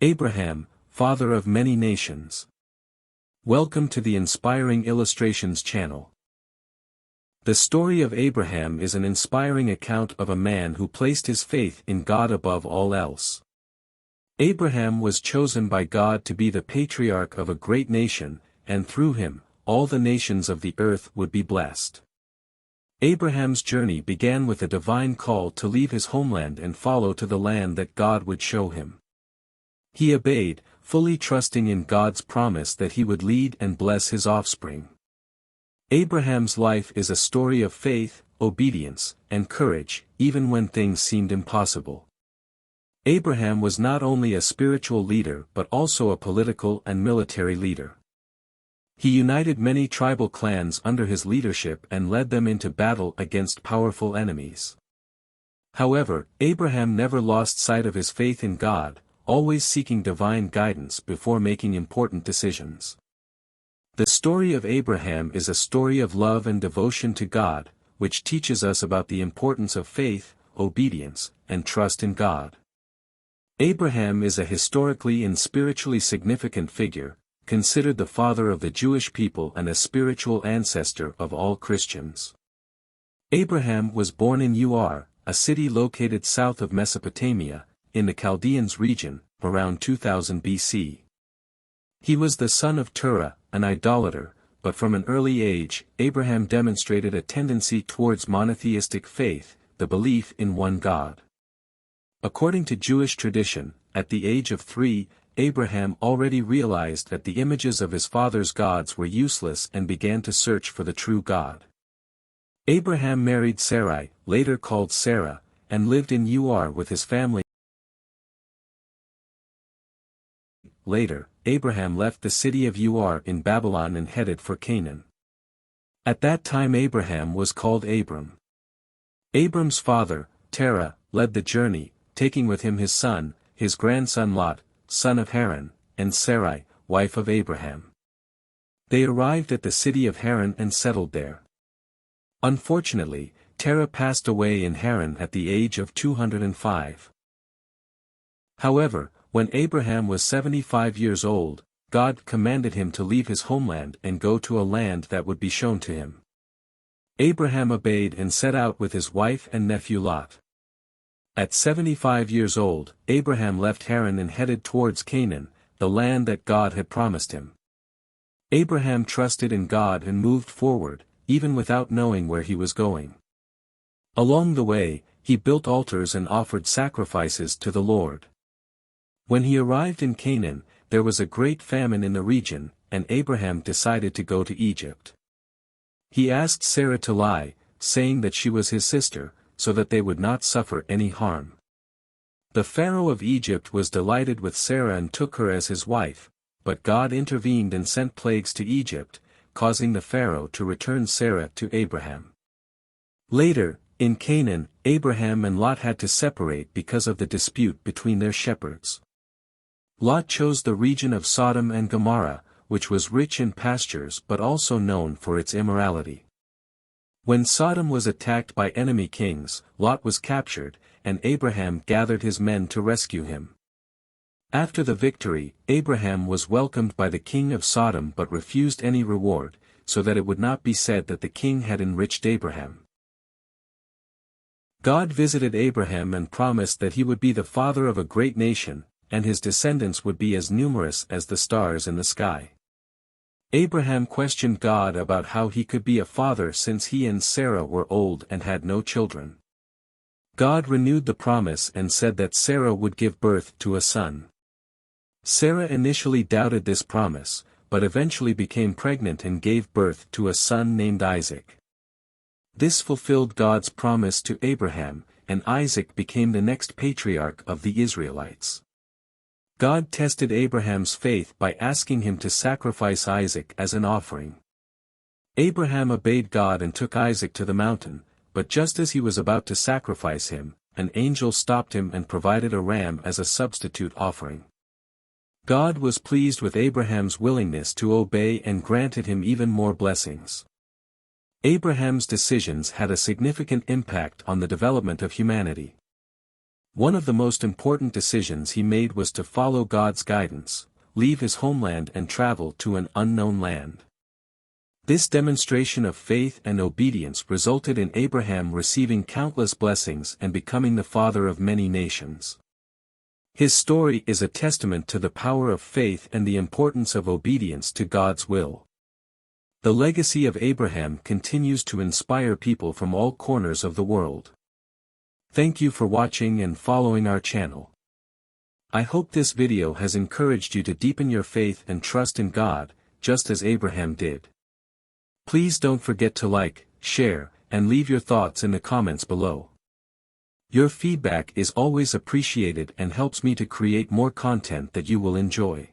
Abraham, father of many nations. Welcome to the Inspiring Illustrations channel. The story of Abraham is an inspiring account of a man who placed his faith in God above all else. Abraham was chosen by God to be the patriarch of a great nation, and through him, all the nations of the earth would be blessed. Abraham's journey began with a divine call to leave his homeland and follow to the land that God would show him. He obeyed, fully trusting in God's promise that he would lead and bless his offspring. Abraham's life is a story of faith, obedience, and courage, even when things seemed impossible. Abraham was not only a spiritual leader but also a political and military leader. He united many tribal clans under his leadership and led them into battle against powerful enemies. However, Abraham never lost sight of his faith in God, always seeking divine guidance before making important decisions. The story of Abraham is a story of love and devotion to God, which teaches us about the importance of faith, obedience, and trust in God. Abraham is a historically and spiritually significant figure, considered the father of the Jewish people and a spiritual ancestor of all Christians. Abraham was born in Ur, a city located south of Mesopotamia, in the Chaldeans region, around 2000 BC. He was the son of Terah, an idolater, but from an early age, Abraham demonstrated a tendency towards monotheistic faith, the belief in one God. According to Jewish tradition, at the age of 3, Abraham already realized that the images of his father's gods were useless and began to search for the true God. Abraham married Sarai, later called Sarah, and lived in Ur with his family. Later, Abraham left the city of Ur in Babylon and headed for Canaan. At that time Abraham was called Abram. Abram's father, Terah, led the journey, taking with him his son, his grandson Lot, son of Haran, and Sarai, wife of Abraham. They arrived at the city of Haran and settled there. Unfortunately, Terah passed away in Haran at the age of 205. However, when Abraham was 75 years old, God commanded him to leave his homeland and go to a land that would be shown to him. Abraham obeyed and set out with his wife and nephew Lot. At 75 years old, Abraham left Haran and headed towards Canaan, the land that God had promised him. Abraham trusted in God and moved forward, even without knowing where he was going. Along the way, he built altars and offered sacrifices to the Lord. When he arrived in Canaan, there was a great famine in the region, and Abraham decided to go to Egypt. He asked Sarah to lie, saying that she was his sister, so that they would not suffer any harm. The Pharaoh of Egypt was delighted with Sarah and took her as his wife, but God intervened and sent plagues to Egypt, causing the Pharaoh to return Sarah to Abraham. Later, in Canaan, Abraham and Lot had to separate because of the dispute between their shepherds. Lot chose the region of Sodom and Gomorrah, which was rich in pastures but also known for its immorality. When Sodom was attacked by enemy kings, Lot was captured, and Abraham gathered his men to rescue him. After the victory, Abraham was welcomed by the king of Sodom but refused any reward, so that it would not be said that the king had enriched Abraham. God visited Abraham and promised that he would be the father of a great nation, and his descendants would be as numerous as the stars in the sky. Abraham questioned God about how he could be a father since he and Sarah were old and had no children. God renewed the promise and said that Sarah would give birth to a son. Sarah initially doubted this promise, but eventually became pregnant and gave birth to a son named Isaac. This fulfilled God's promise to Abraham, and Isaac became the next patriarch of the Israelites. God tested Abraham's faith by asking him to sacrifice Isaac as an offering. Abraham obeyed God and took Isaac to the mountain, but just as he was about to sacrifice him, an angel stopped him and provided a ram as a substitute offering. God was pleased with Abraham's willingness to obey and granted him even more blessings. Abraham's decisions had a significant impact on the development of humanity. One of the most important decisions he made was to follow God's guidance, leave his homeland and travel to an unknown land. This demonstration of faith and obedience resulted in Abraham receiving countless blessings and becoming the father of many nations. His story is a testament to the power of faith and the importance of obedience to God's will. The legacy of Abraham continues to inspire people from all corners of the world. Thank you for watching and following our channel. I hope this video has encouraged you to deepen your faith and trust in God, just as Abraham did. Please don't forget to like, share, and leave your thoughts in the comments below. Your feedback is always appreciated and helps me to create more content that you will enjoy.